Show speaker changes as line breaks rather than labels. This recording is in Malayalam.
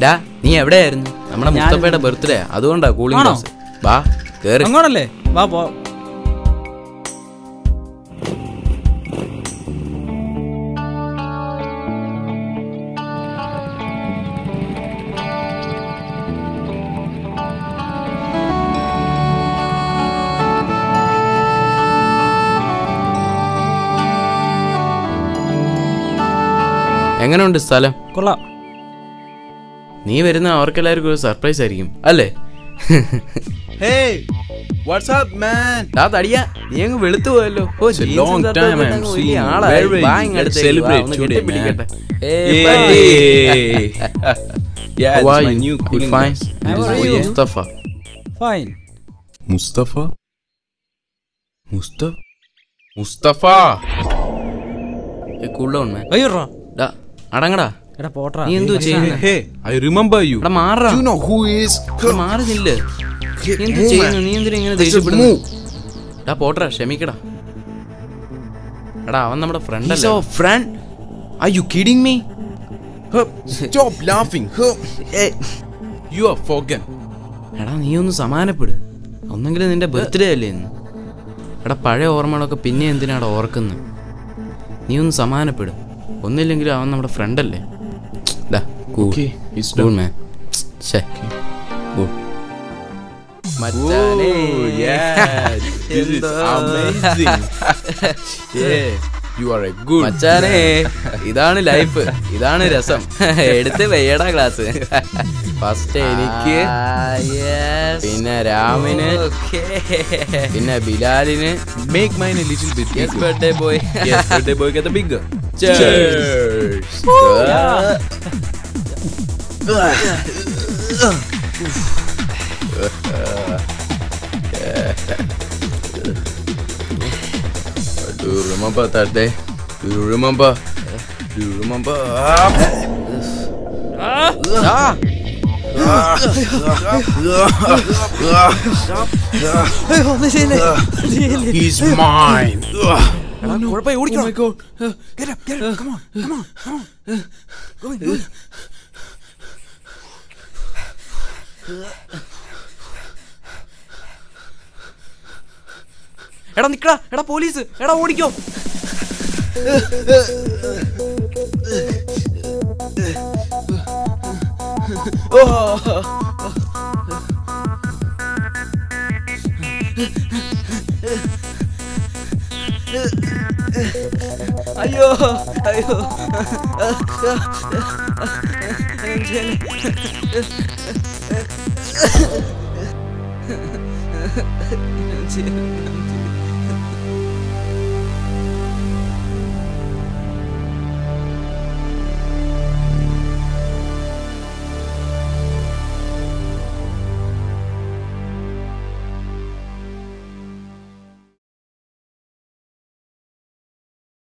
ഡാ നീ എവിടെയായിരുന്നു? നമ്മുടെ മുസ്തഫയുടെ ബർത്ത്ഡേ, അതുകൊണ്ടാ കൂളിംഗ് ഗ്ലാസ്. വാ കേറി.
അങ്ങോട്ടല്ലേ? വാ പോ.
എങ്ങനെയുണ്ട് സ്ഥലം?
കൊള്ളാം.
നീ വരുന്ന അവർക്കെല്ലാവർക്കും ഒരു സർപ്രൈസ് ആയിരിക്കും അല്ലേ? തടിയാ നീ അങ്ങ് വെളുത്തു പോയല്ലോ. അടങ്ങടാ. നീ എന്തോ ചെയ്യുന്നു? മാറുന്നില്ല. എന്ത് ചെയ്യുന്നു? നീ എന്തിനാ ഇങ്ങനെ ദേഷ്യപ്പെടുന്നു? പോട്ടറാ, ക്ഷമിക്കടാ. എടാ അവൻ നമ്മുടെ ഫ്രണ്ട് അല്ലേ? Front? Are you kidding me?
Stop laughing. You are forgotten.
എടാ നീ ഒന്ന് സമാനപ്പെട്. ഒന്നെങ്കിലും നിന്റെ ബർത്ത്ഡേ അല്ലേ ഇന്ന്? എടാ പഴയ ഓർമ്മകളൊക്കെ പിന്നെ എന്തിനാടാ ഓർക്കുന്നത്? നീ ഒന്ന് സമാനപ്പെടും. ഒന്നില്ലെങ്കിലും അവൻ നമ്മുടെ ഫ്രണ്ട് അല്ലേ? ഇതാണ് ലൈഫ്, ഇതാണ് രസം. എടുത്ത് വെയ്യടാ ക്ലാസ്. ഫസ്റ്റ് എനിക്ക്, പിന്നെ രാമിന്, പിന്നെ ബിലാലിന്.
Make mine a little bit bigger.
Yes, birthday boy.
Yes, birthday boy, get the bigger.
Cheers. Do you remember that day? Do you remember? Do you remember?
He's mine.
Oh my God. Get up. Come on. Go in. എടാ നിക്കടാ. എടാ പോലീസ്. എടാ ഓടിക്കോ. അയ്യോ